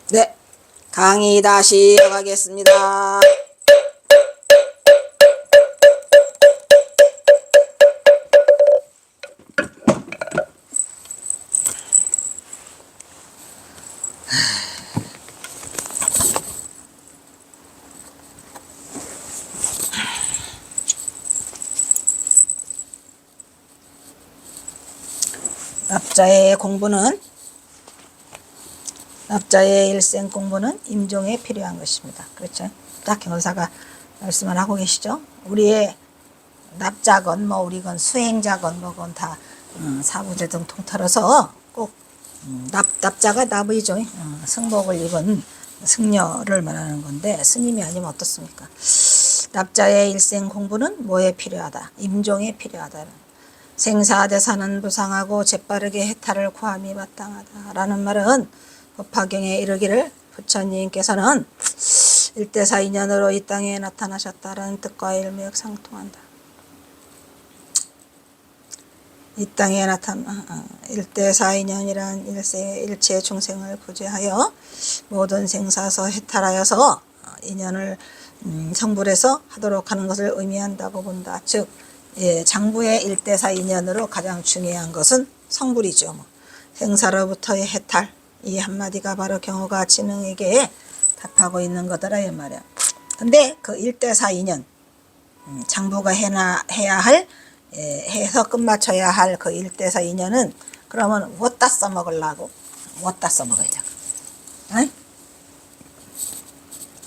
네, 강의 다시 이어가겠습니다. 납자의 일생 공부는 임종에 필요한 것입니다. 그렇죠? 딱 경사가 말씀을 하고 계시죠? 우리의 납자건 우리건 수행자건 뭐건 다 사부제등 통틀어서 꼭 납자가 납의죠. 승복을 입은 승려를 말하는 건데 스님이 아니면 어떻습니까? 납자의 일생 공부는 뭐에 필요하다? 임종에 필요하다. 생사대사는 부상하고 재빠르게 해탈을 구함이 마땅하다 라는 말은 법화경에 이르기를 부처님께서는 일대사 인연으로 이 땅에 나타나셨다라는 뜻과 일맥상통한다. 이 땅에 일대사 인연이란 일체 중생을 구제하여 모든 생사서 해탈하여서 인연을 성불해서 하도록 하는 것을 의미한다고 본다. 즉 장부의 일대사 인연으로 가장 중요한 것은 성불이죠. 생사로부터의 해탈, 이 한마디가 바로 경호가 진흥에게 답하고 있는 거더라 이 말이야. 근데 그 일대사 인연, 장부가 해야 할 해서 끝마쳐야 할 그 일대사 인연은 그러면 어디다 써먹으려고? 어디다 써먹으려고? 에?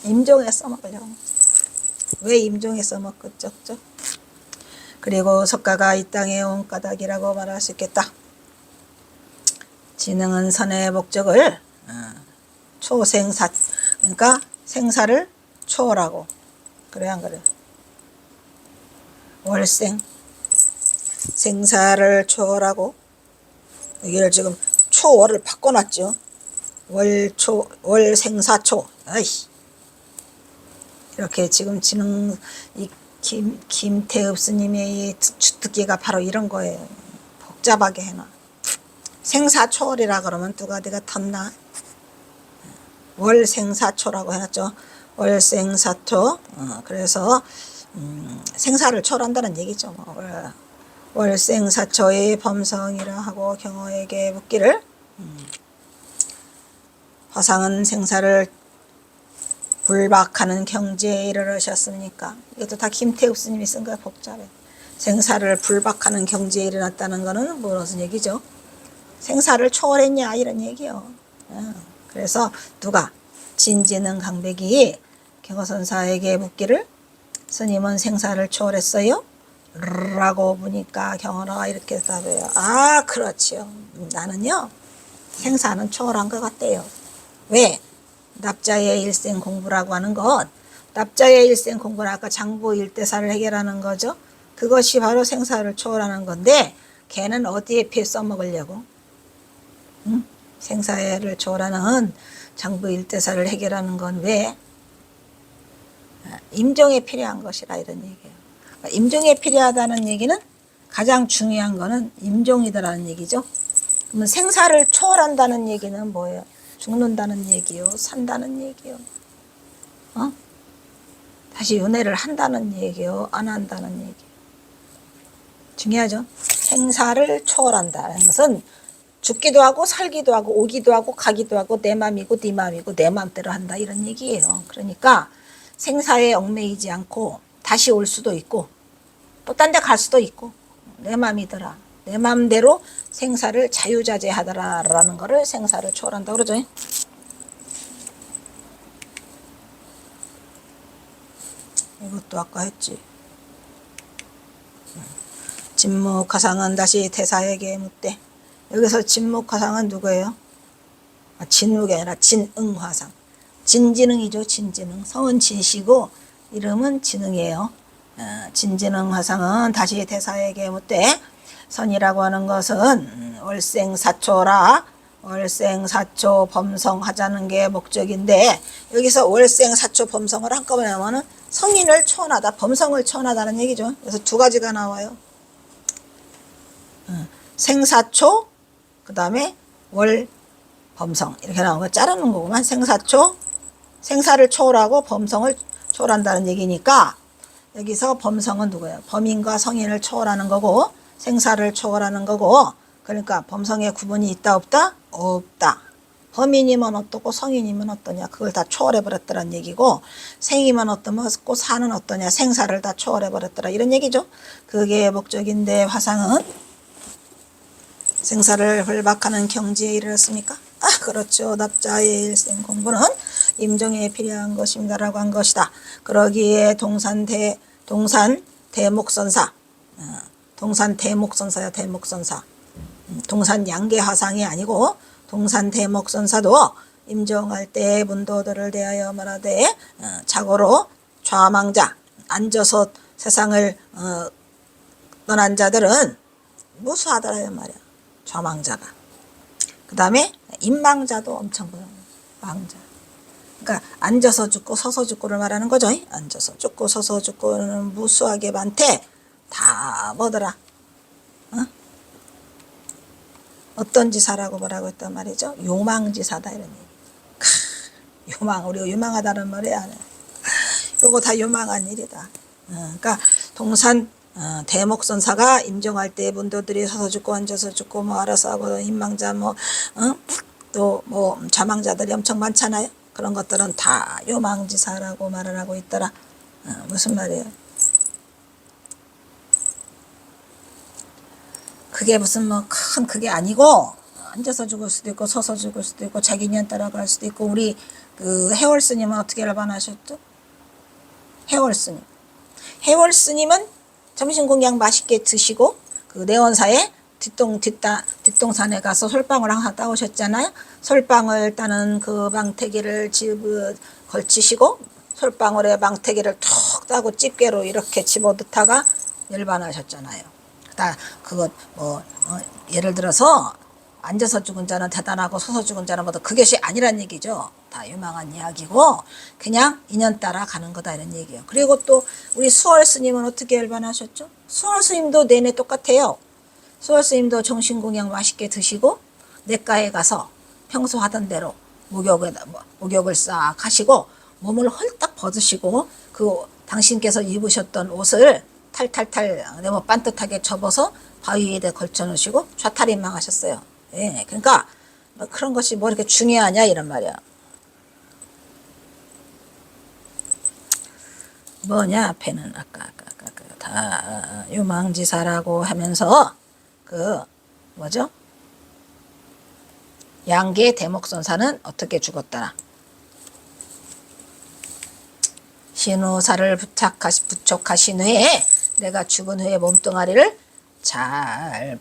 임종에 써먹으려고. 왜 임종에 써먹겠죠? 그리고 석가가 이 땅에 온 까닭이라고 말할 수 있겠다. 진흥은 선의 목적을 초생사, 그러니까 생사를 초월하고, 그래 안 그래? 월생, 생사를 초월하고, 여기를 지금 초월을 바꿔놨죠. 월생사초. 아이씨. 이렇게 지금 진흥, 김태읍 스님의 주특기가 바로 이런 거예요. 복잡하게 해놔. 생사초월이라 그러면 누가 텄나? 월생사초라고 해놨죠. 월생사초. 그래서 생사를 초월한다는 얘기죠. 월생사초의 범성이라 하고 경호에게 묻기를 화상은 생사를 불박하는 경지에 이르르셨습니까? 이것도 다 김태욱 스님이 쓴 거야. 복잡해. 생사를 불박하는 경지에 이르렀다는 거는 무슨 얘기죠? 생사를 초월했냐 이런 얘기요. 그래서 누가 진진흥 강백이 경호선사에게 묻기를 스님은 생사를 초월했어요? 라고 보니까 경호가 이렇게 답해요. 아 그렇지요. 나는요 생사는 초월한 것 같대요. 왜? 납자의 일생 공부라고 하는 것, 납자의 일생 공부는 아까 장부 일대사를 해결하는 거죠. 그것이 바로 생사를 초월하는 건데 걔는 어디에 피 써먹으려고? 생사를 초월하는 장부 일대사를 해결하는 건 왜? 임종에 필요한 것이라 이런 얘기예요. 그러니까 임종에 필요하다는 얘기는 가장 중요한 거는 임종이다라는 얘기죠. 그러면 생사를 초월한다는 얘기는 뭐예요? 죽는다는 얘기요, 산다는 얘기요, 다시 윤회를 한다는 얘기요, 안 한다는 얘기요. 중요하죠. 생사를 초월한다는 것은 죽기도 하고 살기도 하고 오기도 하고 가기도 하고 내 맘이고 네 맘이고 내 맘대로 한다 이런 얘기예요. 그러니까 생사에 얽매이지 않고 다시 올 수도 있고 또 딴 데 갈 수도 있고 내 맘이더라. 내 맘대로 생사를 자유자재하더라 라는 거를 생사를 초월한다고 그러죠. 이것도 아까 했지. 진묵화상은 다시 태사에게 묻되, 여기서 진묵화상은 누구예요? 진묵이 아니라 진응화상. 진진응이죠. 진진응. 성은 진시고 이름은 진응이에요. 진진응화상은 다시 태사에게 묻되 선이라고 하는 것은 월생사초라, 월생사초 범성하자는 게 목적인데 여기서 월생사초 범성을 한꺼번에 하면은 성인을 초월하다, 범성을 초월하다는 얘기죠. 그래서 두 가지가 나와요. 생사초, 그 다음에 범성 이렇게 나온 거 자르는 거구만. 생사초, 생사를 초월하고 범성을 초월한다는 얘기니까 여기서 범성은 누구예요? 범인과 성인을 초월하는 거고 생사를 초월하는 거고, 그러니까 범성의 구분이 있다 없다? 없다. 범인이면 어떻고 성인이면 어떠냐, 그걸 다 초월해버렸더란 얘기고, 생이면 어떻고 사는 어떠냐, 생사를 다 초월해버렸더라 이런 얘기죠. 그게 목적인데 화상은 생사를 불박하는 경지에 이르렀습니까? 그렇죠. 납자의 일생 공부는 임종에 필요한 것입니다라고 한 것이다. 그러기에 동산 대목선사, 동산 대목선사야. 대목선사, 동산 양계 화상이 아니고 동산 대목선사도 임종할 때 문도들을 대하여 말하되 자고로 좌망자, 앉아서 세상을 떠난 자들은 무수하더라 말이야. 좌망자가. 그 다음에 임망자도 엄청 많아요. 망자. 그러니까 앉아서 죽고 서서 죽고를 말하는 거죠. 앉아서 죽고 서서 죽고는 무수하게 많대. 다 뭐더라? 어떤 지사라고 뭐라고 했단 말이죠? 요망지사다 이런 얘기. 요망, 우리가 요망하다는 말이 안 해. 요거 다 요망한 일이다. 그러니까 동산 대목선사가 임종할 때 문도들이 서서 죽고 앉아서 죽고 뭐 알아서 하고 임망자 또 뭐 좌망자들이 엄청 많잖아요. 그런 것들은 다 요망지사라고 말을 하고 있더라. 무슨 말이에요? 그게 무슨 뭐 큰 그게 아니고, 앉아서 죽을 수도 있고 서서 죽을 수도 있고 자기 년 따라갈 수도 있고. 우리 그 해월 스님은 어떻게 일반하셨죠? 해월 스님. 해월 스님은 점심 공양 맛있게 드시고 그 내원사에 뒷동산에 가서 솔방울 항상 따오셨잖아요. 솔방울 따는 그 망태기를 걸치시고 솔방울에 망태기를 툭 따고 집게로 이렇게 집어넣다가 열반하셨잖아요. 다 그거 뭐 예를 들어서 앉아서 죽은 자는 대단하고 서서 죽은 자는 뭐다, 그것이 아니란 얘기죠. 다 유망한 이야기고 그냥 인연 따라 가는 거다 이런 얘기예요. 그리고 또 우리 수월 스님은 어떻게 열반하셨죠? 수월 스님도 내내 똑같아요. 수월 스님도 정신공양 맛있게 드시고 냇가에 가서 평소 하던 대로 목욕을 싹 하시고 몸을 헐딱 벗으시고 그 당신께서 입으셨던 옷을 탈탈탈 네모 반듯하게 접어서 바위에 걸쳐 놓으시고 좌탈인망 하셨어요. 예, 그러니까 뭐 그런 것이 뭐 이렇게 중요하냐 이런 말이야. 뭐냐 앞에는 아까 다 유망지사라고 하면서 그 뭐죠? 양계 대목선사는 어떻게 죽었더라? 신우사를 부촉하신 후에 내가 죽은 후에 몸뚱아리를 잘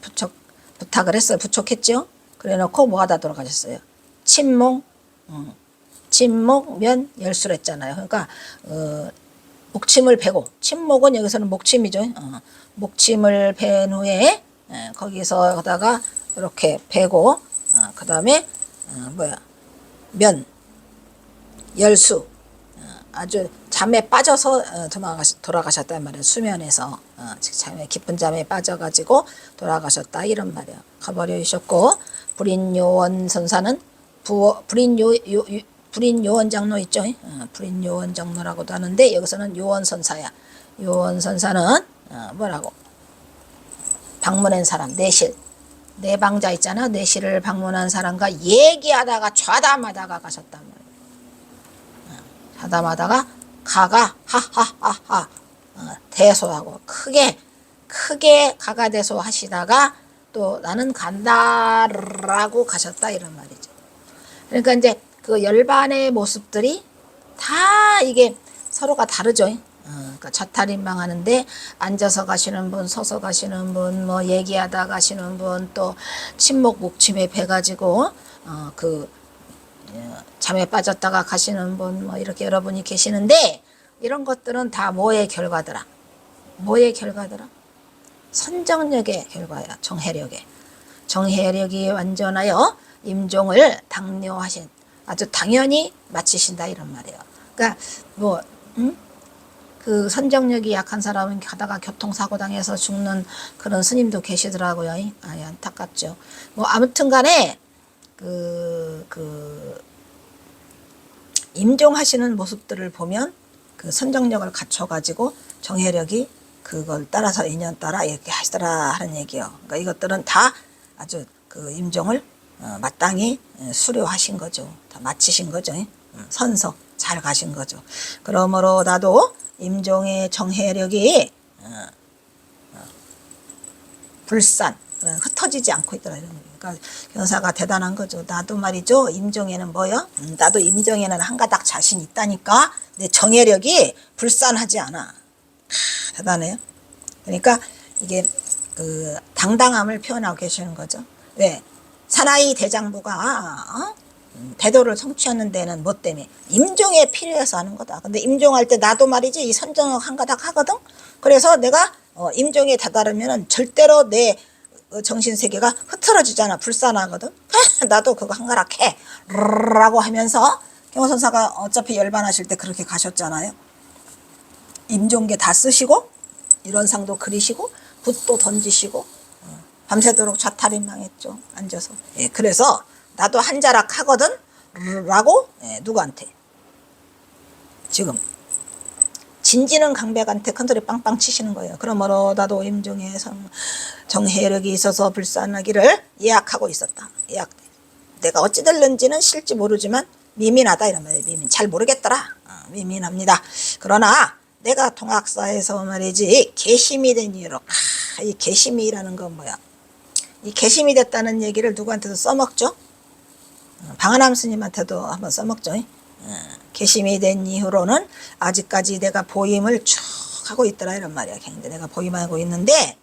부탁을 했어요. 부촉했죠. 그래놓고 뭐하다 돌아가셨어요? 침묵, 침묵면 열수를 했잖아요. 그러니까 목침을 베고, 침묵은 여기서는 목침이죠. 목침을 벤 후에 거기서다가 이렇게 베고 그 다음에 면, 열수, 아주 잠에 빠져서 돌아가셨단 말이에요. 수면에서 깊은 잠에 빠져가지고 돌아가셨다 이런 말이에요. 가버리셨고, 불인요원 선사는 불인요원 장로 있죠. 불인요원 장로라고도 하는데 여기서는 요원 선사야. 요원 선사는 뭐라고? 방문한 사람, 내실, 내방자 있잖아. 내실을 방문한 사람과 얘기하다가 좌담하다가 가셨단 말이에요. 하다마다가 가가 하하하하 대소하고 크게 가가대소 하시다가 또 나는 간다라고 가셨다 이런 말이죠. 그러니까 이제 그 열반의 모습들이 다 이게 서로가 다르죠. 그러니까 좌탈인망 하는데 앉아서 가시는 분, 서서 가시는 분, 뭐 얘기하다 가시는 분, 또 침묵 목침에 배 가지고 잠에 빠졌다가 가시는 분, 뭐 이렇게 여러분이 계시는데 이런 것들은 다 뭐의 결과더라? 뭐의 결과더라? 선정력의 결과야. 정해력이 완전하여 임종을 당뇨하신, 아주 당연히 마치신다 이런 말이에요. 그러니까 그 선정력이 약한 사람은 가다가 교통사고 당해서 죽는 그런 스님도 계시더라고요. 안타깝죠. 뭐 아무튼 간에 임종하시는 모습들을 보면 그 선정력을 갖춰가지고 정혜력이 그걸 따라서 인연 따라 이렇게 하시더라 하는 얘기요. 그러니까 이것들은 다 아주 그 임종을 마땅히 수료하신 거죠. 다 마치신 거죠. 선서 잘 가신 거죠. 그러므로 나도 임종의 정혜력이 불산 흩어지지 않고 있더라 이런 거예요. 그러니까 견사가 대단한 거죠. 나도 말이죠. 임종에는 뭐요? 나도 임종에는 한 가닥 자신 있다니까 내 정혜력이 불산하지 않아. 대단해요. 그러니까 이게 그 당당함을 표현하고 계시는 거죠. 왜? 사나이 대장부가 대도를 성취하는 데는 뭐 때문에? 임종에 필요해서 하는 거다. 근데 임종할 때 나도 말이지 이 선정을 한 가닥 하거든. 그래서 내가 임종에 다다르면 절대로 내 정신세계가 흐트러지잖아. 불산하거든. 나도 그거 한 가닥 해 라고 하면서 경호선사가 어차피 열반하실 때 그렇게 가셨잖아요. 임종계 다 쓰시고 일원상도 그리시고 붓도 던지시고 밤새도록 좌탈임망했죠. 앉아서. 예, 그래서 나도 한 자락 하거든 라고 누구한테? 지금 진지는 강백한테 큰소리 빵빵 치시는 거예요. 그러므로 나도 임종의 정혜력이 있어서 불산하기를 예약하고 있었다. 예약. 내가 어찌 될는지는 실지 모르지만 미민하다 이런 말이에요. 미민. 잘 모르겠더라. 미민합니다. 그러나 내가 동학사에서 말이지 개심이 된 이유로 이 개심이라는 건 뭐야? 이 개심이 됐다는 얘기를 누구한테도 써먹죠? 방한함 스님한테도 한번 써먹죠. 개심이 된 이후로는 아직까지 내가 보임을 쭉 하고 있더라 이런 말이야. 근데 내가 보임하고 있는데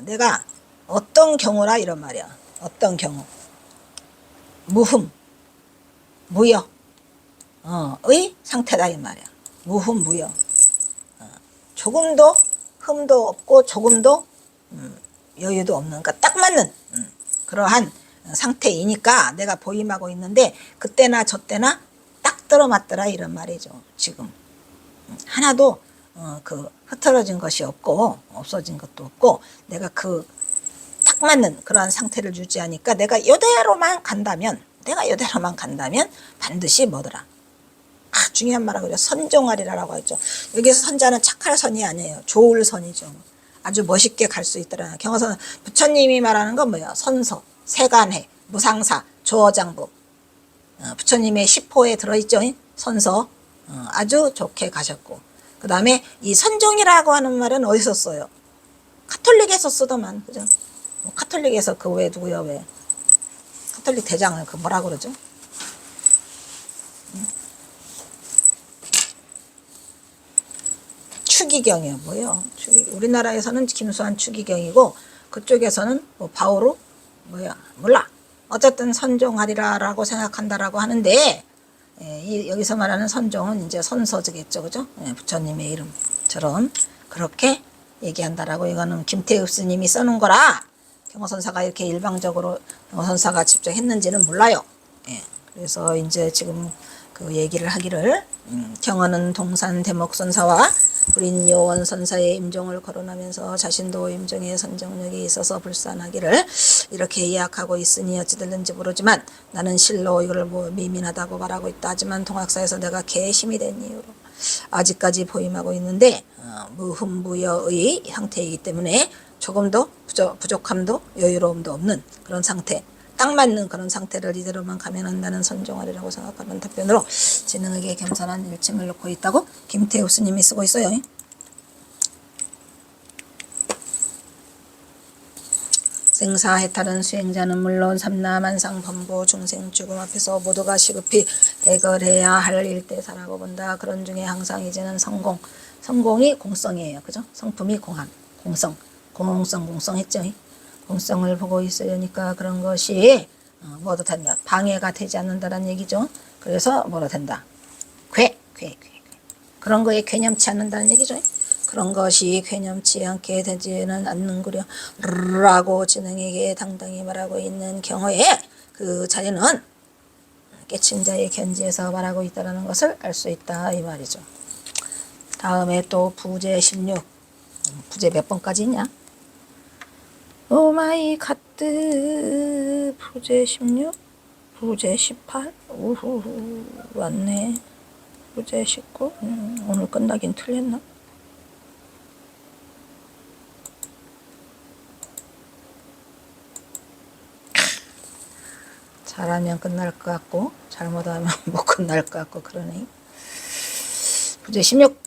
내가 어떤 경우라 이런 말이야. 어떤 경우? 무흠, 무여, 의 상태다 이 말이야. 무흠, 무여. 조금도 흠도 없고 조금도 여유도 없는, 그러니까 딱 맞는 그러한 상태이니까 내가 보임하고 있는데 그때나 저때나 딱 들어맞더라 이런 말이죠. 지금 하나도 그 흐트러진 것이 없고 없어진 것도 없고 내가 그 딱 맞는 그러한 상태를 유지하니까 내가 이대로만 간다면 반드시 뭐더라? 중요한 말 하고 선종하리라고 했죠. 여기서 선자는 착할 선이 아니에요. 좋을 선이죠. 아주 멋있게 갈 수 있더라. 경허선 부처님이 말하는 건 뭐예요? 선서, 세간해, 무상사, 조어장부. 부처님의 10호에 들어있죠. 선서 아주 좋게 가셨고 그 다음에 이 선종이라고 하는 말은 어디서 써요? 카톨릭에서 쓰더만 그죠? 카톨릭에서 그 왜 누구요? 왜 카톨릭 대장을 그 뭐라 그러죠? 추기경이요. 뭐요? 우리나라에서는 김수환 추기경이고 그쪽에서는 뭐 바오로 뭐야? 몰라. 어쨌든 선종하리라라고 생각한다라고 하는데 여기서 말하는 선종은 이제 선서지겠죠. 그죠? 부처님의 이름처럼 그렇게 얘기한다라고 이거는 김태읍 스님이 써놓은 거라 경허선사가 이렇게 일방적으로 경허선사가 직접 했는지는 몰라요. 그래서 이제 지금 그 얘기를 하기를 경허는 동산 대목선사와 불인 요원선사의 임종을 거론하면서 자신도 임종의 선정력이 있어서 불산하기를 이렇게 예약하고 있으니 어찌 될는지 모르지만 나는 실로 이걸 뭐 미민하다고 말하고 있다 하지만 동학사에서 내가 개심이 된 이유로 아직까지 보임하고 있는데 무흠무여의 상태이기 때문에 조금도 부족함도 여유로움도 없는 그런 상태, 딱 맞는 그런 상태를 이대로만 가면 한다는 선종하리라고 생각하는 답변으로 진흥에게 겸손한 일침을 놓고 있다고 김태우 스님이 쓰고 있어요. 생사해탈은 수행자는 물론 삼라만상 범부 중생 죽음 앞에서 모두가 시급히 해결해야 할 일대사라고 본다. 그런 중에 항상 이제는 성공이 공성이에요. 그죠? 성품이 공함, 공성, 공성했죠. 공성을 보고 있으니까 그런 것이 뭐도 된다. 방해가 되지 않는다는 얘기죠. 그래서 뭐로 된다. 괴. 그런 거에 괴념치 않는다는 얘기죠. 그런 것이 괴념치 않게 되지는 않는구려 라고 진흥에게 당당히 말하고 있는 경우에 그 자리는 깨친 자의 견지에서 말하고 있다는 것을 알 수 있다 이 말이죠. 다음에 또 부제 16 부제 몇 번까지 있냐? 오마이 갓드 부제 16 부재 18? 우후후 왔네. 부재 19? 오늘 끝나긴 틀렸나? 잘하면 끝날 것 같고 잘못하면 못 끝날 것 같고 그러네. 부재 16.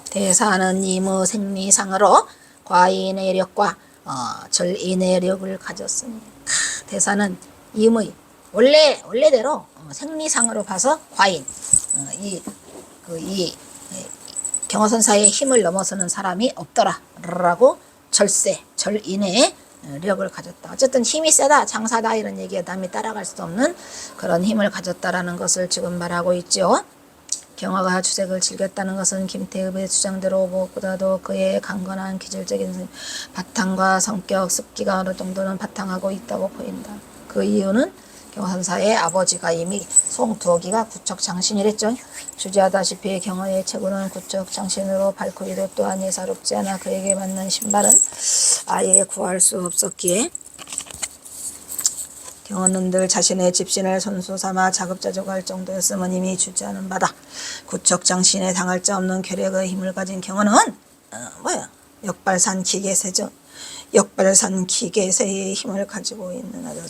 대사는 임의 생리상으로 과인의 력과 절인의 력을 가졌으니, 대사는 임의 원래대로 생리상으로 봐서 과인, 이 경허선사의 힘을 넘어서는 사람이 없더라라고 절인의 력을 가졌다. 어쨌든 힘이 세다, 장사다 이런 얘기에 남이 따라갈 수 없는 그런 힘을 가졌다라는 것을 지금 말하고 있죠. 경화가 주색을 즐겼다는 것은 김태읍의 주장대로 무엇보다도 그의 강건한 기질적인 바탕과 성격, 습기가 어느 정도는 바탕하고 있다고 보인다. 그 이유는 경화선사의 아버지가 이미 송두어기가 구척장신이랬죠. 주지하다시피 경화의 체구는 구척장신으로 발코기도 또한 예사롭지 않아 그에게 맞는 신발은 아예 구할 수 없었기에 경호는 늘 자신의 집신을 선수 삼아 자급자족할 정도였음은 이미 주지하는 바다. 구척장신에 당할 자 없는 괴력의 힘을 가진 경호는 역발산 기계세죠. 역발산 기계세의 힘을 가지고 있는 아주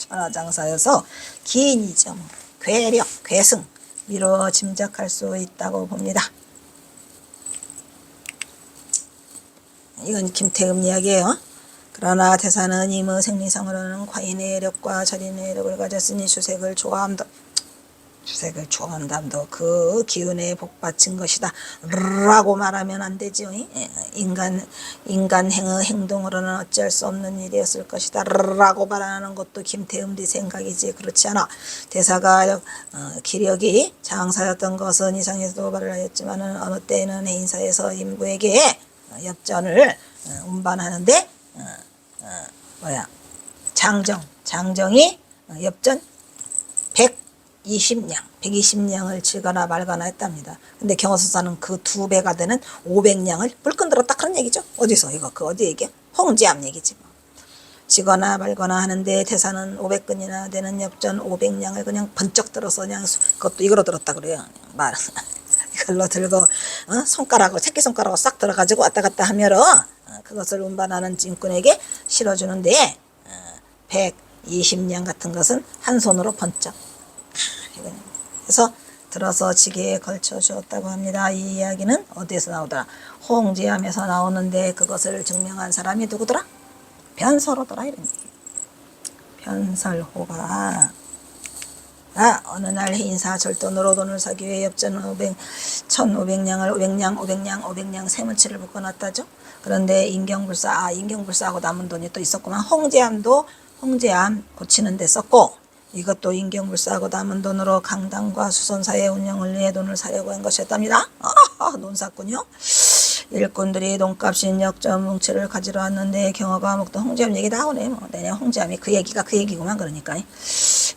천하장사여서 기인이죠. 괴력, 괴승 미루어 짐작할 수 있다고 봅니다. 이건 김태음 이야기예요. 그러나 대사는 임의 생리상으로는 과인의 력과 절인의 력을 가졌으니 주색을 좋아한담도 그 기운에 복받친 것이다 라고 말하면 안 되죠. 인간 행의 행동으로는 어찌할 수 없는 일이었을 것이다 라고 말하는 것도 김태음의 생각이지 그렇지 않아. 대사가 기력이 장사였던 것은 이상에서도 말을 하였지만 어느 때에는 해인사에서 인부에게 엽전을 운반하는데 장정이 엽전 120냥을 치거나 말거나 했답니다. 근데 경호선사는 그 2배가 되는 500냥을 불끈 들었다 그런 얘기죠. 어디서 이거 어디 얘기야? 홍지암 얘기지 뭐. 치거나 말거나 하는데 대사는 500근이나 되는 엽전 500냥을 그냥 번쩍 들어서 그냥 그것도 이거로 들었다 그래요. 이걸로 들고 새끼손가락으로 싹 들어가지고 왔다 갔다 하면 그것을 운반하는 찐꾼에게 실어주는데 120냥 같은 것은 한 손으로 번쩍 그래서 들어서 지게에 걸쳐 주었다고 합니다. 이 이야기는 어디에서 나오더라? 홍지암에서 나오는데 그것을 증명한 사람이 누구더라? 변설호더라 이런 얘기. 변설호가 어느 날 해인사 절돈으로 돈을 사기 위해 엽전 1,500냥을 500냥 세무치를 묶어놨다죠. 그런데 인경불사하고 남은 돈이 또 있었구만. 홍제암 고치는 데 썼고 이것도 인경불사하고 남은 돈으로 강당과 수선사의 운영을 위해 돈을 사려고 한 것이었답니다. 돈 샀군요. 일꾼들이 돈값인 역전 뭉치를 가지러 왔는데 경호가 먹던 홍지암 얘기 나오네. 내내 홍지암이 그 얘기가 그 얘기구만. 그러니까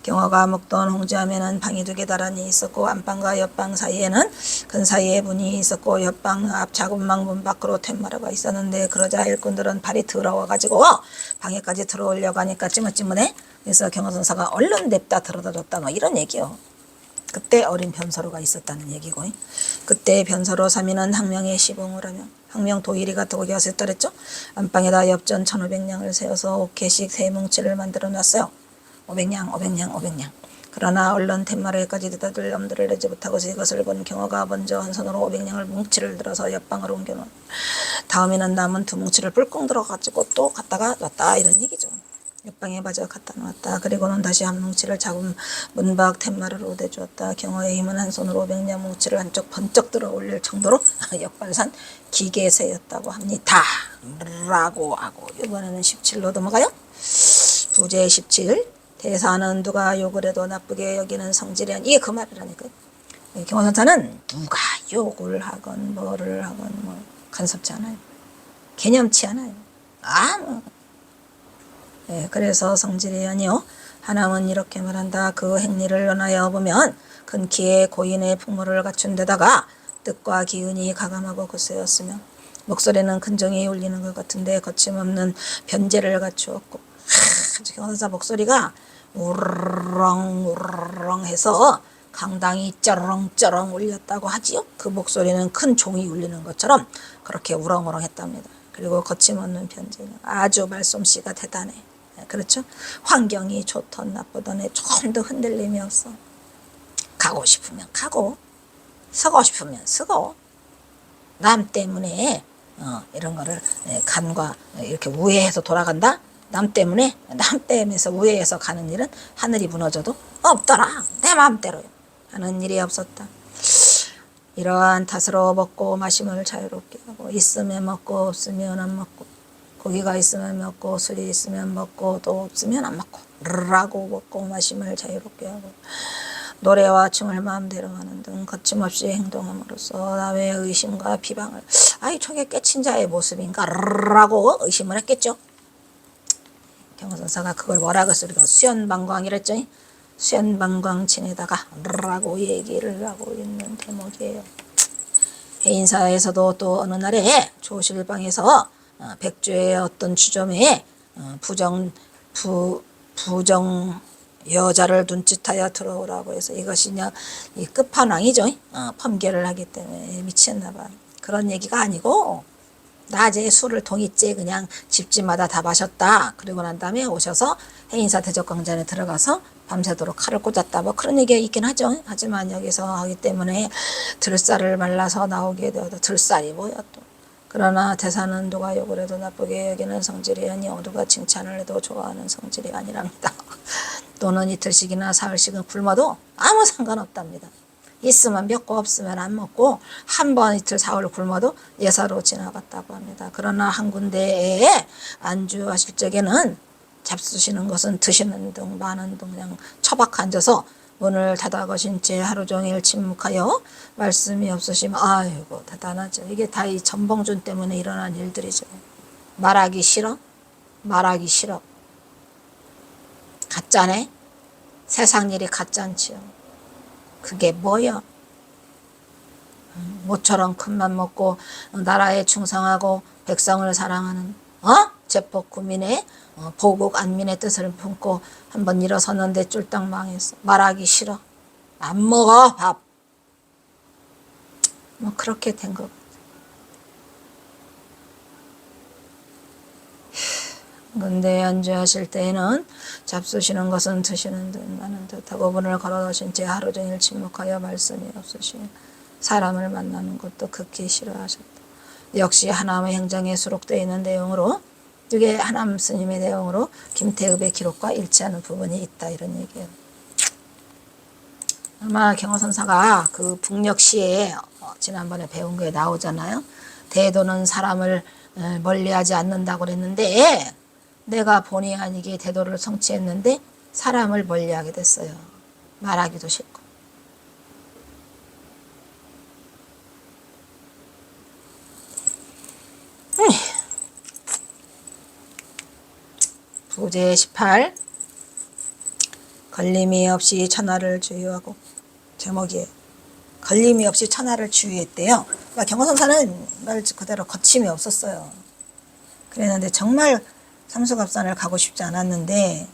경호가 먹던 홍지암에는 방이 2개 다란히 있었고 안방과 옆방 사이에는 큰 사이에 문이 있었고 옆방 앞 작은 문 밖으로 툇마루가 있었는데 그러자 일꾼들은 발이 더러워가지고 방에까지 들어오려고 하니까 찌뭇찌뭇해. 그래서 경호선사가 얼른 냅다 들어다줬다 이런 얘기요. 그때 어린 변서로가 있었다는 얘기고, 그때 변서로 3인은 항명에 시봉을 하며 항명 도일이가 도기가 셌더랬죠. 안방에다 엽전 1,500냥을 세워서 5개씩 세 뭉치를 만들어 놨어요. 500냥. 그러나 얼른 툇마루에까지 대다들 엄두를 내지 못하고서 이것을 본 경호가 먼저 한 손으로 500냥을 뭉치를 들어서 옆방으로 옮겨놓은 다음에는 남은 2뭉치를 불끈 들어가지고 또 갔다가 놨다 이런 얘기죠. 옆방에 마저 갖다 놓았다. 그리고는 다시 한 뭉치를 작은 문밖 툇마루로 대주었다. 경호의 힘은 한 손으로 500냥 뭉치를 한쪽 번쩍 들어 올릴 정도로 역발산 기계세였다고 합니다. 라고 하고 이번에는 17로 넘어가요. 부제 17. 대사는 누가 욕을 해도 나쁘게 여기는 성질이 이게 그 말이라니까. 경호선사는 누가 욕을 하건 뭐를 하건 간섭지 않아요. 개념치 않아요. 그래서 성질이 아니요. 하나는 이렇게 말한다. 그 행리를 연하여 보면 큰 키에 고인의 풍모를 갖춘 데다가 뜻과 기운이 가감하고 거세였으며 목소리는 큰정이 울리는 것 같은데 거침없는 변제를 갖추었고 경선사 목소리가 우르렁 우르렁 해서 강당이 쩌렁쩌렁 울렸다고 하지요. 그 목소리는 큰 종이 울리는 것처럼 그렇게 우렁우렁 했답니다. 그리고 거침없는 편지, 아주 말솜씨가 대단해. 그렇죠? 환경이 좋던 나쁘던 조금도 흔들림이 없어. 가고 싶으면 가고 서고 싶으면 서고 남 때문에 이런 거를 간과 이렇게 우회해서 돌아간다. 남 때문에서 우회해서 가는 일은 하늘이 무너져도 없더라. 내 마음대로 하는 일이 없었다. 이러한 탓으로 먹고 마심을 자유롭게 하고 있으면 먹고 없으면 안 먹고 고기가 있으면 먹고 술이 있으면 먹고 또 없으면 안 먹고 라고 먹고 마심을 자유롭게 하고 노래와 춤을 마음대로 하는 등 거침없이 행동함으로써 남의 의심과 비방을 아이 저게 깨친 자의 모습인가 라고 의심을 했겠죠. 경선사가 그걸 뭐라고 쓰리가 수연방광이랬죠. 수연방광 지내다가 라고 얘기를 하고 있는 대목이에요. 해인사에서도 또 어느 날에 조실방에서 백주의 어떤 주점에 부정 여자를 눈짓하여 들어오라고 해서 이것이 그냥 이 끝판왕이죠. 펌계를 하기 때문에 미쳤나 봐. 그런 얘기가 아니고 낮에 술을 동이째 그냥 집집마다 다 마셨다. 그리고 난 다음에 오셔서 해인사 대적광장에 들어가서 밤새도록 칼을 꽂았다. 뭐 그런 얘기가 있긴 하죠. 하지만 여기서 하기 때문에 들살을 말라서 나오게 되어도 들살이 뭐야 또. 그러나 대사는 누가 욕을 해도 나쁘게 여기는 성질이 아니요 누가 칭찬을 해도 좋아하는 성질이 아니랍니다. 또는 이틀씩이나 사흘씩은 굶어도 아무 상관없답니다. 있으면 먹고 없으면 안 먹고 한 번 이틀 사흘 굶어도 예사로 지나갔다고 합니다. 그러나 한 군데에 안주하실 적에는 잡수시는 것은 드시는 등 많은 등 그냥 처박 앉아서 문을 닫아 거신 채 하루 종일 침묵하여 말씀이 없으시면 아이고 대단하죠. 이게 다 이 전봉준 때문에 일어난 일들이죠. 말하기 싫어? 말하기 싫어. 가짜네? 세상 일이 가짜지요. 그게 뭐여? 모처럼 큰맘 먹고 나라에 충성하고 백성을 사랑하는 제폭구민의 보국 안민의 뜻을 품고 한번 일어섰는데 쫄딱 망했어. 말하기 싫어. 안 먹어 밥. 뭐 그렇게 된 거. 근데 안주하실 때에는 잡수시는 것은 드시는 듯 나는 듯하고 문을 걸어놓으신 채 하루 종일 침묵하여 말씀이 없으시며 사람을 만나는 것도 극히 싫어하셨다. 역시 하나님의 행정에 수록되어 있는 내용으로 이게 하남 스님의 내용으로 김태읍의 기록과 일치하는 부분이 있다 이런 얘기예요. 아마 경허선사가 그 북녘시에 지난번에 배운 거에 나오잖아요. 대도는 사람을 멀리하지 않는다고 그랬는데 내가 본의 아니게 대도를 성취했는데 사람을 멀리하게 됐어요. 말하기도 싫고. 부제 18 걸림이 없이 천하를 주유하고 제목이에요. 걸림이 없이 천하를 주유했대요. 그러니까 경허선사는 말 그대로 거침이 없었어요. 그랬는데 정말 삼수갑산을 가고 싶지 않았는데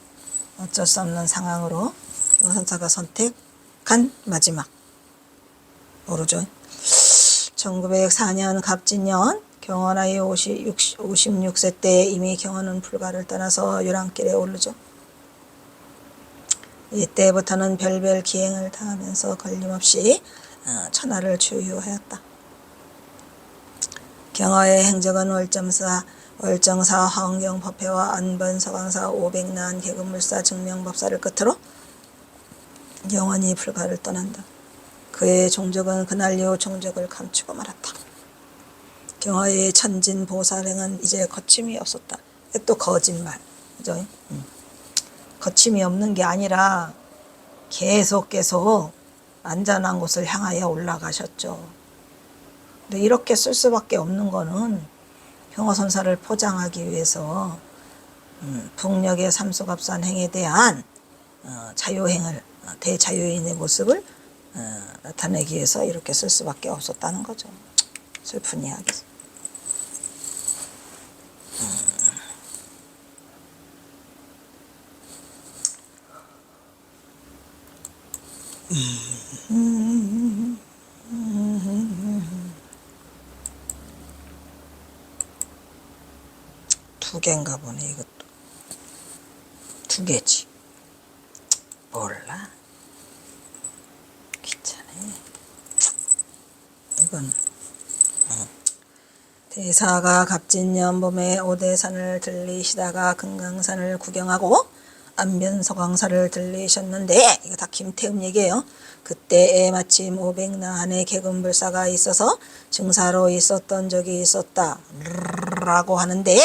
어쩔 수 없는 상황으로 경허선사가 선택한 마지막 모르죠. 1904년 갑진년 경허 나이 56세 때 이미 경허는 불가를 떠나서 유랑길에 오르죠. 이때부터는 별별 기행을 당하면서 걸림없이 천하를 주유하였다. 경허의 행적은 월정사 화엄경법회와 안번서강사 500난 계급물사 증명법사를 끝으로 영원히 불가를 떠난다. 그의 종적은 그날 이후 종적을 감추고 말았다. 경허의 천진보살행은 이제 거침이 없었다. 또 거짓말. 그죠? 거침이 없는 게 아니라 계속 안전한 곳을 향하여 올라가셨죠. 근데 이렇게 쓸 수밖에 없는 거는 경허선사를 포장하기 위해서 북녘의 삼수갑산 행에 대한 자유행을 대자유인의 모습을 나타내기 위해서 이렇게 쓸 수밖에 없었다는 거죠. 슬픈 이야기. 두 개인가 보네. 이것도 두 개지. 몰라. 귀찮네. 이건 대사가 갑진년봄에 오대산을 들리시다가 금강산을 구경하고 안변서광사를 들리셨는데, 이거 다 김태음 얘기예요. 그때에 마침 500나한의 개금불사가 있어서 증사로 있었던 적이 있었다 라고 하는데,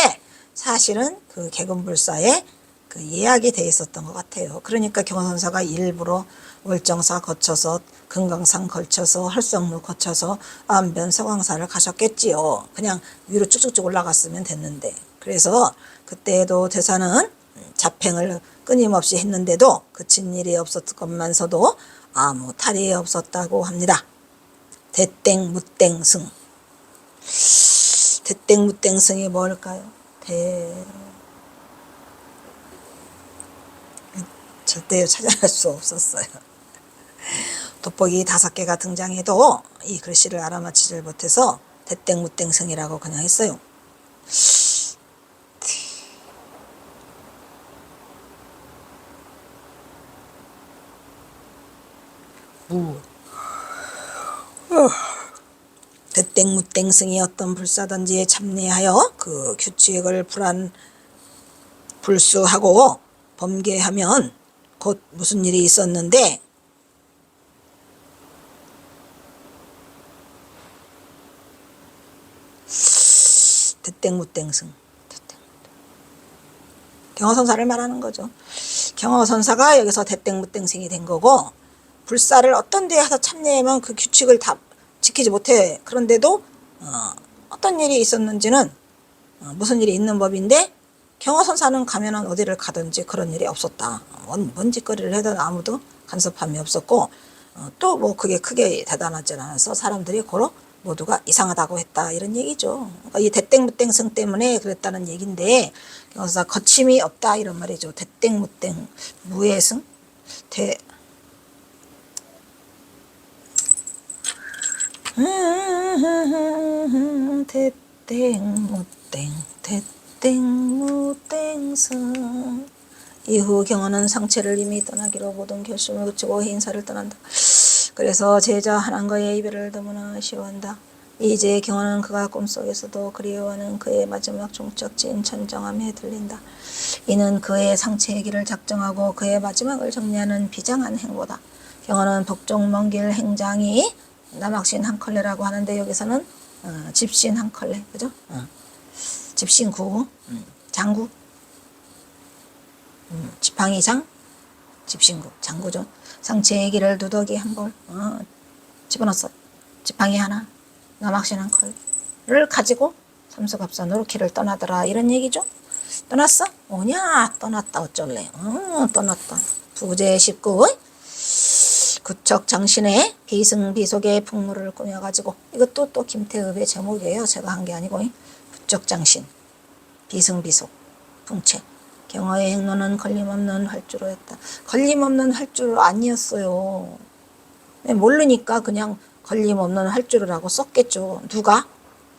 사실은 그 개금불사에 그 예약이 돼 있었던 것 같아요. 그러니까 경선사가 일부러 월정사 거쳐서 금강산 거쳐서 할성루 거쳐서 안변서광사를 가셨겠지요. 그냥 위로 쭉쭉쭉 올라갔으면 됐는데. 그래서 그때에도 대사는 잡행을 끊임없이 했는데도 그친 일이 없었건만서도 아무 탈이 없었다고 합니다. 대땡무땡승. 대땡무땡승이 뭘까요? 절대 찾아낼 수 없었어요. 돋보기 5개가 등장해도 이 글씨를 알아맞히질 못해서 대땡무땡승이라고 그냥 했어요. 대땡무땡승이 어떤 불사든지에 참내하여 그 규칙을 불수하고 범계하면 곧 무슨 일이 있었는데, 대땡무땡승. 경허선사를 말하는 거죠. 경허선사가 여기서 대땡무땡승이 된 거고, 불사를 어떤 데에 가서 참여하면 그 규칙을 다 지키지 못해. 그런데도 어떤 일이 있었는지는 무슨 일이 있는 법인데, 경허선사는 가면은 어디를 가든지 그런 일이 없었다. 뭔 짓거리를 해도 아무도 간섭함이 없었고, 또 뭐 그게 크게 대단하지 않아서 사람들이 고로 모두가 이상하다고 했다, 이런 얘기죠. 그러니까 이 대땡무땡승 때문에 그랬다는 얘기인데, 경허선사 거침이 없다, 이런 말이죠. 대땡무땡 무예승 대땡무땡승. 이후 경허는 상체를 이미 떠나기로 모든 결심을 그치고 해인사를 떠난다. 그래서 제자 한한과의 이별을 너무나 아쉬워한다. 이제 경허는 그가 꿈속에서도 그리워하는 그의 마지막 종적지인 천정함에 들린다. 이는 그의 상체의 길을 작정하고 그의 마지막을 정리하는 비장한 행보다. 경허는 북쪽 먼 길 행장이 남학신 한컬레라고 하는데, 여기서는 집신 한컬레, 그죠? 집신구, 장구, 지팡이장, 집신구, 장구죠. 상체의 길을 누더기 한 벌 집어넣었어. 지팡이 하나, 남학신 한컬을 가지고 삼수갑산으로 길을 떠나더라, 이런 얘기죠. 떠났어? 오냐? 떠났다. 어쩔래? 떠났다. 부제 19. 구척 장신의 비승비속의 풍물을 꾸며가지고, 이것도 또 김태읍의 제목이에요. 제가 한 게 아니고. 구척 장신, 비승비속, 풍채. 경허의 행로는 걸림없는 활주로 했다. 걸림없는 활주로 아니었어요. 모르니까 그냥 걸림없는 활주로라고 썼겠죠. 누가?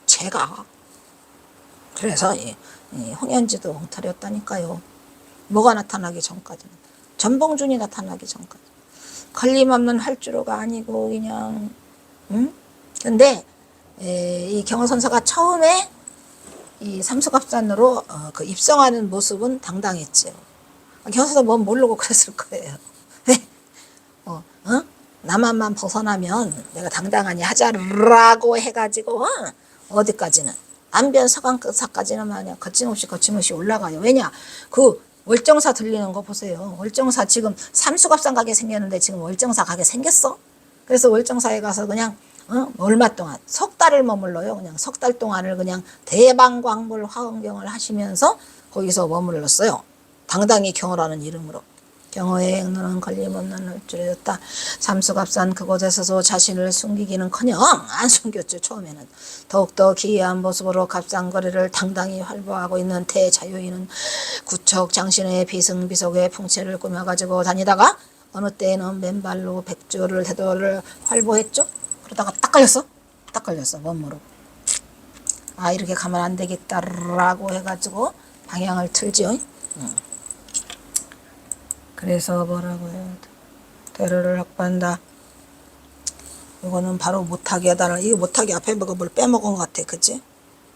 제가. 그래서 홍연지도 엉터리였다니까요. 뭐가 나타나기 전까지는. 전봉준이 나타나기 전까지. 걸림없는 활주로가 아니고 그냥. 근데 이 경허선사가 처음에 이 삼수갑산으로 그 입성하는 모습은 당당했죠. 경허선사 뭐 모르고 그랬을 거예요. 남한만 벗어나면 내가 당당하니 하자라고 해가지고 어디까지는 안변서광사까지는 마냥 거침없이 올라가요. 왜냐? 그 월정사 들리는 거 보세요. 월정사 지금 삼수갑산 가게 생겼는데 지금 월정사 가게 생겼어. 그래서 월정사에 가서 그냥 얼마 동안, 석 달을 머물러요. 그냥 석 달 동안을 그냥 대방광물 화엄경을 하시면서 거기서 머물렀어요. 당당히 경허라는 이름으로. 경허의 행로는 걸림없는 활주로였다. 삼수갑산 그곳에서도 자신을 숨기기는커녕 안 숨겼죠. 처음에는. 더욱더 기이한 모습으로 갑산거리를 당당히 활보하고 있는 대자유인은 구척 장신의 비승비속의 풍채를 꾸며가지고 다니다가 어느 때에는 맨발로 백주를 대도를 활보했죠. 그러다가 딱 걸렸어. 딱 걸렸어. 원무로. 아, 이렇게 가면 안 되겠다라고 해가지고 방향을 틀지요. 그래서 뭐라고 해요? 대로를 확보한다. 이거는 바로 못하게 하다는, 이거 못하게 앞에 뭐가 뭘 빼먹은 것 같아. 그치?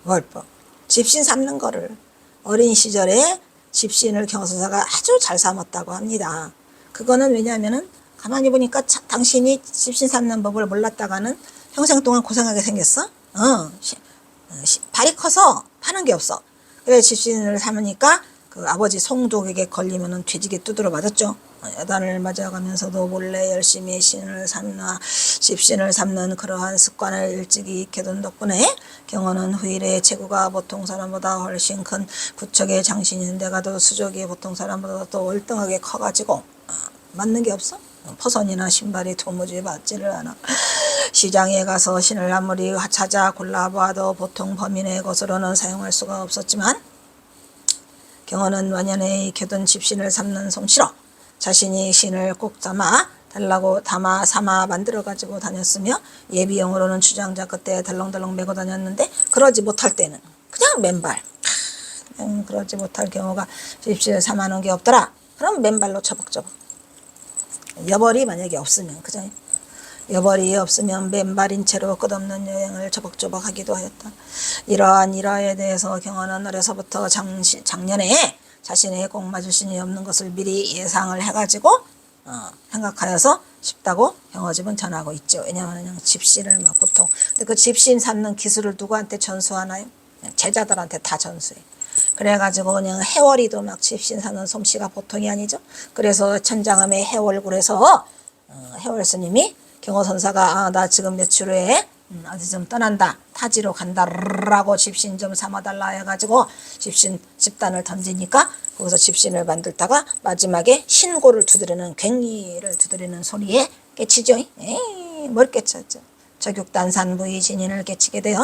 월법. 집신 삼는 거를. 어린 시절에 집신을 경서사가 아주 잘 삼았다고 합니다. 그거는 왜냐하면은 가만히 보니까 당신이 집신 삼는 법을 몰랐다가는 평생 동안 고생하게 생겼어. 발이 커서 파는 게 없어. 그래 집신을 삼으니까 그 아버지 송독에게 걸리면은 뒤지게 두드려 맞았죠. 여단을 맞아가면서도 몰래 열심히 신을 삼나 집신을 삼는 그러한 습관을 일찍이 익혀둔 덕분에 경호는 후일에 체구가 보통 사람보다 훨씬 큰 구척의 장신인데가도 수족이 보통 사람보다 더 월등하게 커가지고 맞는 게 없어? 포선이나 신발이 도무지 맞지를 않아. 시장에 가서 신을 아무리 찾아 골라봐도 보통 범인의 것으로는 사용할 수가 없었지만 경호는 완연히 익혀둔 집신을 삼는 솜씨로 자신이 신을 꼭 삼아 만들어 가지고 다녔으며 예비용으로는 주장자 끝에 덜렁덜렁 메고 다녔는데 그러지 못할 때는 그냥 맨발. 그러지 못할 경우가 집신을 삼아놓은 게 없더라. 그럼 맨발로 처벅처벅. 여벌이 만약에 없으면 그죠? 여벌이 없으면 맨발인 채로 끝없는 여행을 처벅처벅 하기도 하였다. 이러한 일화에 대해서 경호는 어려서부터 작년에 자신의 꼭 맞을 신이 없는 것을 미리 예상을 해가지고 생각하여서 쉽다고 경호집은 전하고 있죠. 왜냐하면 그냥 집신을 막 보통 근데 그 집신 삼는 기술을 누구한테 전수하나요? 제자들한테 다 전수해. 그래가지고 그냥 해월이도 막 집신 사는 솜씨가 보통이 아니죠. 그래서 천장음의 해월굴에서 해월 스님이 경호선사가 나 지금 며칠 후에 어디 좀 떠난다. 타지로 간다라고 집신 좀 삼아달라 해가지고 집단을 던지니까 거기서 집신을 만들다가 마지막에 신고를 두드리는 괭이를 두드리는 소리에 깨치죠. 에이, 뭘 깨쳤죠. 저격단산 부위 진인을 깨치게 돼요.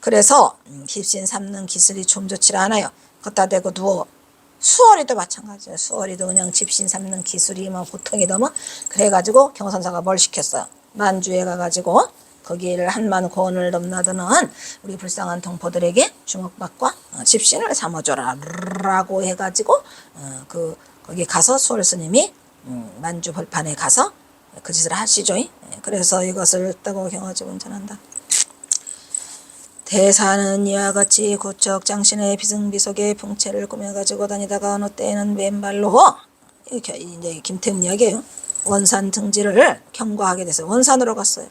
그래서 집신 삼는 기술이 좀 좋지 않아요. 걷다 대고 누워. 수월이도 마찬가지예요. 수월이도 그냥 집신 삼는 기술이 뭐 보통이 넘어. 그래가지고 경호선사가 뭘 시켰어요. 만주에 가가지고 거기를 한만 고원을 넘나드는 우리 불쌍한 동포들에게 주먹밥과 집신을 삼아줘라 라고 해가지고 거기 가서 수월 스님이 만주 벌판에 가서 그 짓을 하시죠. 그래서 이것을 따고 경호집은 전한다. 대사는 이와 같이 고척 장신의 비승비속의 풍채를 꾸며가지고 다니다가 어느 때에는 맨발로 이제 김태훈 이야기예요. 원산 등지를 경과하게 돼서 원산으로 갔어요.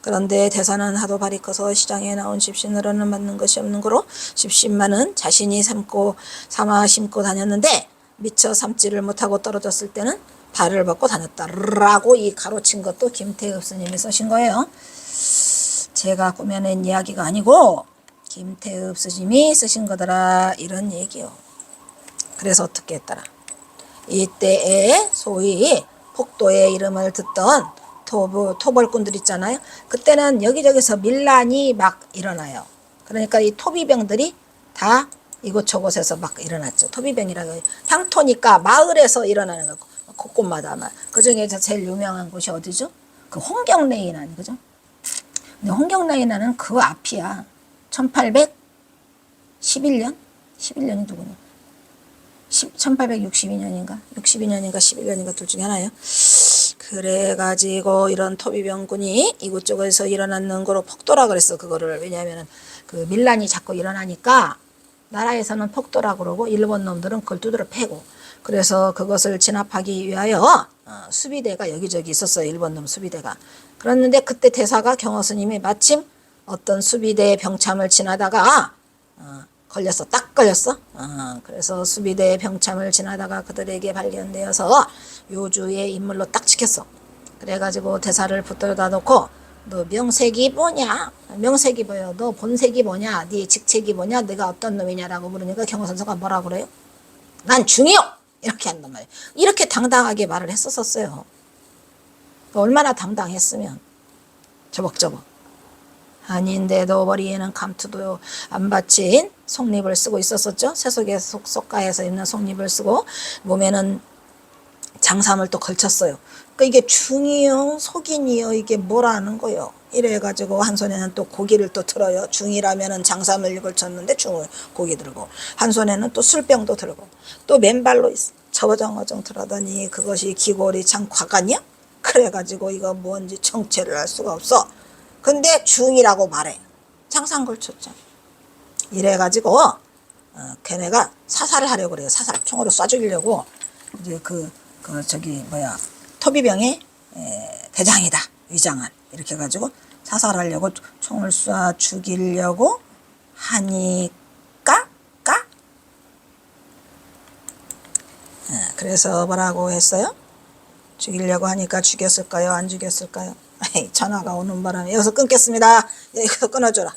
그런데 대사는 하도 발이 커서 시장에 나온 집신으로는 맞는 것이 없는 거로 집신만은 자신이 삼아 심고 다녔는데 미처 삼지를 못하고 떨어졌을 때는 발을 벗고 다녔다라고 이 가로친 것도 김태읍 스님이 쓰신 거예요. 제가 꾸며낸 이야기가 아니고 김태읍 스님이 쓰신 거더라 이런 얘기요. 그래서 어떻게 했더라. 이때에 소위 폭도의 이름을 듣던 토벌꾼들 있잖아요. 그때는 여기저기서 밀란이 막 일어나요. 그러니까 이 토비병들이 다 이곳저곳에서 막 일어났죠. 토비병이라고 향토니까 마을에서 일어나는 거 곳곳마다. 그 중에서 제일 유명한 곳이 어디죠? 그 홍경레이난 그죠? 근데 홍경레이난은 그 앞이야. 1811년? 11년이 누구냐? 1862년인가? 62년인가 11년인가 둘 중에 하나예요. 그래가지고 이런 토비병군이 이곳저곳에서 일어났는 거로 폭도라 그랬어. 그거를. 왜냐하면 그 밀란이 자꾸 일어나니까 나라에서는 폭도라 그러고 일본 놈들은 그걸 두드려 패고 그래서 그것을 진압하기 위하여 수비대가 여기저기 있었어요. 일본 놈 수비대가. 그랬는데 그때 대사가 경호스님이 마침 어떤 수비대 병참을 지나다가 걸렸어. 딱 걸렸어. 그래서 수비대 병참을 지나다가 그들에게 발견되어서 요주의 인물로 딱 찍혔어. 그래가지고 대사를 붙들어다 놓고 너 명색이 뭐냐? 명색이 뭐야? 너 본색이 뭐냐? 네 직책이 뭐냐? 내가 어떤 놈이냐라고 물으니까 경호선사가 뭐라 그래요? 난 중이요! 이렇게 한단 말이에요. 이렇게 당당하게 말을 했었어요. 얼마나 당당했으면 저벅저벅. 아닌데도 머리에는 감투도 안 받친 속립을 쓰고 있었었죠. 세속의 속가에서 입는 속립을 쓰고 몸에는 장삼을 또 걸쳤어요. 그러니까 이게 중이요 속인이요 이게 뭐라는 거요. 이래가지고 한 손에는 또 고기를 또 들어요. 중이라면은 장삼을 걸쳤는데 고기 들고, 한 손에는 또 술병도 들고, 또 맨발로 저정어정 들어더니 그것이 기골이 참 과간이야? 그래가지고 이거 뭔지 정체를 알 수가 없어. 근데 중이라고 말해. 장삼 걸쳤죠. 이래가지고 걔네가 사살을 하려고 그래요. 사살, 총으로 쏴 죽이려고. 이제 저기 뭐야, 토비병의 대장이다, 위장한, 이렇게 해가지고 사살하려고 총을 쏴 죽이려고 하니까 그래서 뭐라고 했어요? 죽이려고 하니까 죽였을까요? 안 죽였을까요? 전화가 오는 바람에 여기서 끊겠습니다. 여기서 끊어줘라.